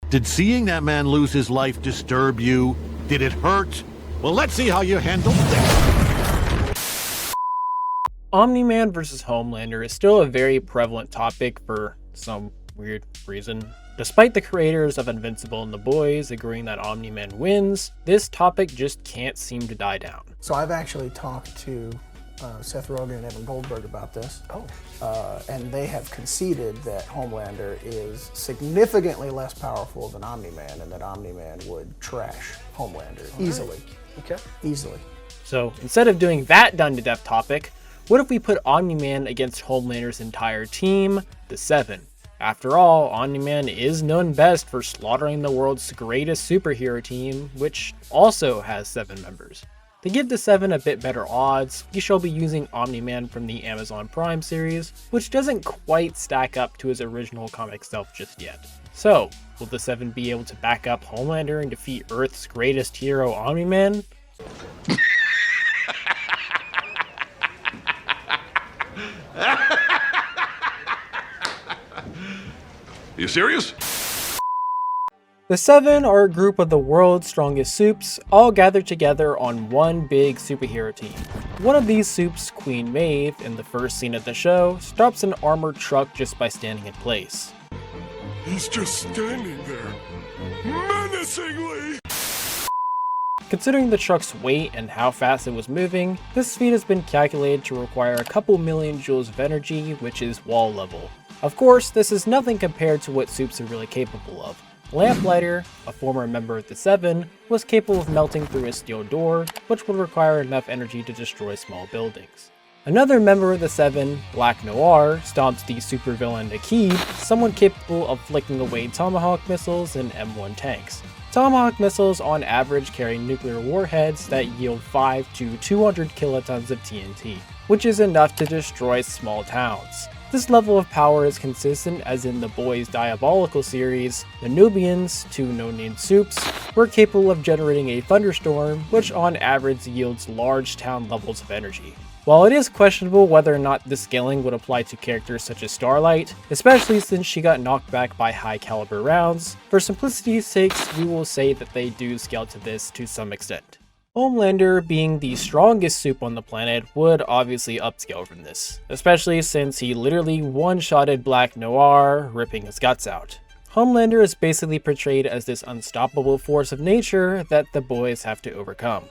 Did seeing that man lose his life disturb you? Did it hurt? Well, let's see how you handle that. Omni-Man versus Homelander is still a very prevalent topic for some weird reason. Despite the creators of Invincible and The Boys agreeing that Omni-Man wins, this topic just can't seem to die down. So I've actually talked to Seth Rogen and Evan Goldberg about this. And they have conceded that Homelander is significantly less powerful than Omni-Man, and that Omni-Man would trash Homelander easily. Okay. Easily. So instead of doing that done to death topic, what if we put Omni-Man against Homelander's entire team, the Seven? After all, Omni-Man is known best for slaughtering the world's greatest superhero team, which also has 7 members. To give the 7 a bit better odds, we shall be using Omni-Man from the Amazon Prime series, which doesn't quite stack up to his original comic self just yet. So, will the 7 be able to back up Homelander and defeat Earth's greatest hero, Omni-Man? You serious? The 7 are a group of the world's strongest supes, all gathered together on one big superhero team. One of these supes, Queen Maeve, in the first scene of the show, stops an armored truck just by standing in place. He's just standing there, menacingly! Considering the truck's weight and how fast it was moving, this feat has been calculated to require a couple million joules of energy, which is wall level. Of course, this is nothing compared to what supes are really capable of. Lamplighter, a former member of the 7, was capable of melting through a steel door, which would require enough energy to destroy small buildings. Another member of the 7, Black Noir, stomped the supervillain Akib, someone capable of flicking away Tomahawk missiles and M1 tanks. Tomahawk missiles on average carry nuclear warheads that yield 5 to 200 kilotons of TNT, which is enough to destroy small towns. This level of power is consistent as in the Boys' Diabolical series. The Nubians, 2 no-name supes, were capable of generating a thunderstorm, which on average yields large town levels of energy. While it is questionable whether or not this scaling would apply to characters such as Starlight, especially since she got knocked back by high caliber rounds, for simplicity's sake we will say that they do scale to this to some extent. Homelander, being the strongest supe on the planet, would obviously upscale from this, especially since he literally one-shotted Black Noir, ripping his guts out. Homelander is basically portrayed as this unstoppable force of nature that the boys have to overcome.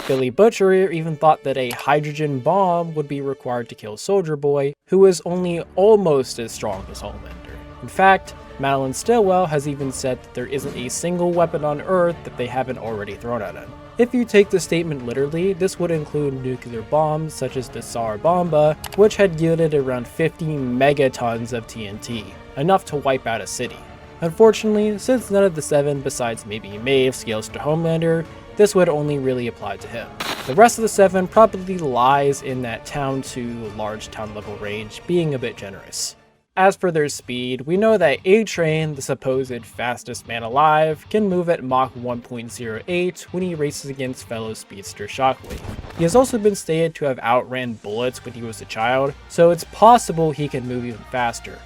Billy Butcher even thought that a hydrogen bomb would be required to kill Soldier Boy, who is only almost as strong as Homelander. In fact, Madeline Stillwell has even said that there isn't a single weapon on Earth that they haven't already thrown at him. If you take the statement literally, this would include nuclear bombs such as the Tsar Bomba, which had yielded around 50 megatons of TNT, enough to wipe out a city. Unfortunately, since none of the 7 besides maybe Maeve scales to Homelander, this would only really apply to him. The rest of the 7 probably lies in that town to large town level range, being a bit generous. As for their speed, we know that A-Train, the supposed fastest man alive, can move at Mach 1.08 when he races against fellow speedster Shockwave. He has also been stated to have outran bullets when he was a child, so it's possible he can move even faster.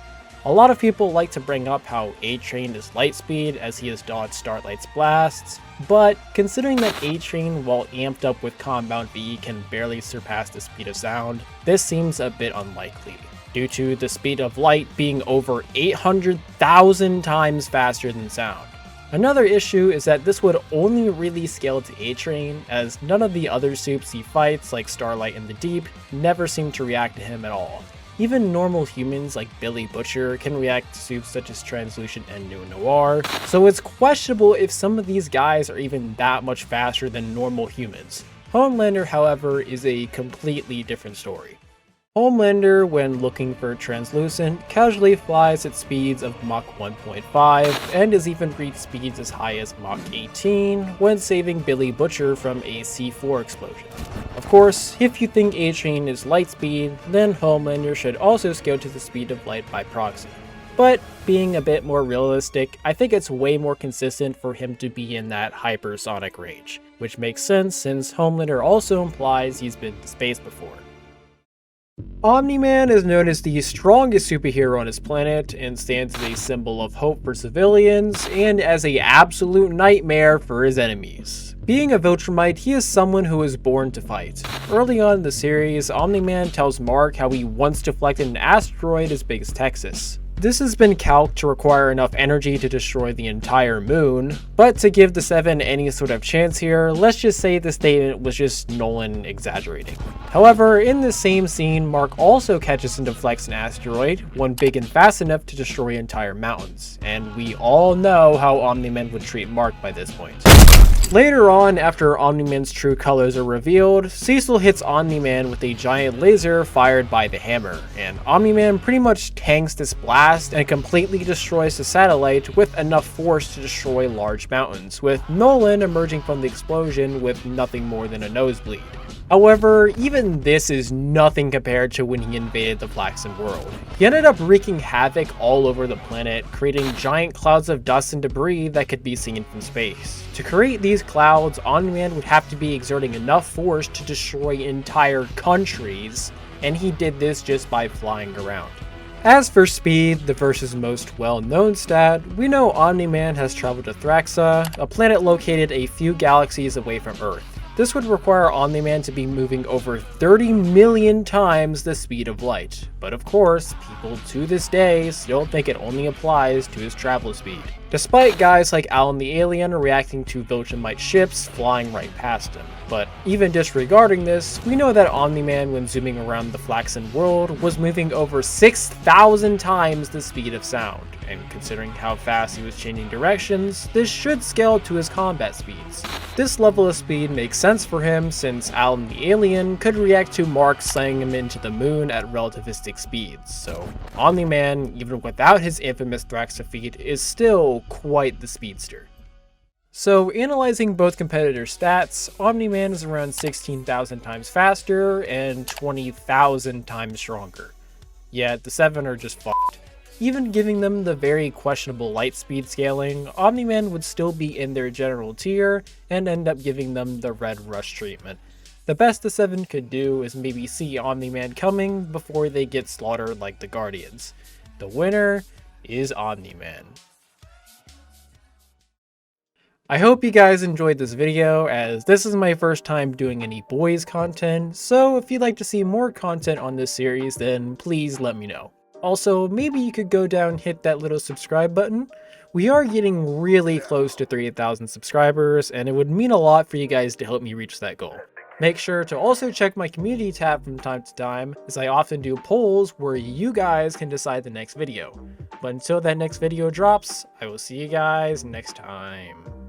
A lot of people like to bring up how A-Train is light speed as he has dodged Starlight's blasts, but considering that A-Train, while amped up with Compound V, can barely surpass the speed of sound, this seems a bit unlikely, due to the speed of light being over 800,000 times faster than sound. Another issue is that this would only really scale to A-Train, as none of the other supes he fights, like Starlight and the Deep, never seem to react to him at all. Even normal humans like Billy Butcher can react to supes such as Translucent and Neo Noir, so it's questionable if some of these guys are even that much faster than normal humans. Homelander, however, is a completely different story. Homelander, when looking for Translucent, casually flies at speeds of Mach 1.5 and has even reached speeds as high as Mach 18 when saving Billy Butcher from a C4 explosion. Of course, if you think A-Train is light speed, then Homelander should also scale to the speed of light by proxy. But being a bit more realistic, I think it's way more consistent for him to be in that hypersonic range, which makes sense since Homelander also implies he's been to space before. Omni-Man is known as the strongest superhero on his planet and stands as a symbol of hope for civilians and as an absolute nightmare for his enemies. Being a Viltrumite, he is someone who is born to fight. Early on in the series, Omni-Man tells Mark how he once deflected an asteroid as big as Texas. This has been calced to require enough energy to destroy the entire moon, but to give the Seven any sort of chance here, let's just say the statement was just Nolan exaggerating. However, in this same scene, Mark also catches and deflects an asteroid, one big and fast enough to destroy entire mountains, and we all know how Omni-Man would treat Mark by this point. Later on, after Omni-Man's true colors are revealed, Cecil hits Omni-Man with a giant laser fired by the hammer, and Omni-Man pretty much tanks this blast and completely destroys the satellite with enough force to destroy large mountains, with Nolan emerging from the explosion with nothing more than a nosebleed. However, even this is nothing compared to when he invaded the Flaxen world. He ended up wreaking havoc all over the planet, creating giant clouds of dust and debris that could be seen from space. To create these clouds, Omni-Man would have to be exerting enough force to destroy entire countries, and he did this just by flying around. As for speed, the Verse's most well-known stat, we know Omni-Man has traveled to Thraxa, a planet located a few galaxies away from Earth. This would require Omni-Man to be moving over 30 million times the speed of light, but of course, people to this day still think it only applies to his travel speed, despite guys like Alan the Alien reacting to Viltrumite ships flying right past him. But even disregarding this, we know that Omni-Man, when zooming around the Flaxen world, was moving over 6,000 times the speed of sound, and considering how fast he was changing directions, this should scale to his combat speeds. This level of speed makes sense for him since Alan the Alien could react to Mark sending him into the moon at relativistic speeds, so Omni-Man, even without his infamous Thraxa feat, is still quite the speedster. So analyzing both competitors' stats, Omni-Man is around 16,000 times faster and 20,000 times stronger. Yet the Seven are just fucked. Even giving them the very questionable light speed scaling, Omni-Man would still be in their general tier and end up giving them the Red Rush treatment. The best the Seven could do is maybe see Omni-Man coming before they get slaughtered like the Guardians. The winner is Omni-Man. I hope you guys enjoyed this video, as this is my first time doing any boys content, so if you'd like to see more content on this series, then please let me know. Also, maybe you could go down and hit that little subscribe button. We are getting really close to 3,000 subscribers, and it would mean a lot for you guys to help me reach that goal. Make sure to also check my community tab from time to time, as I often do polls where you guys can decide the next video. But until that next video drops, I will see you guys next time.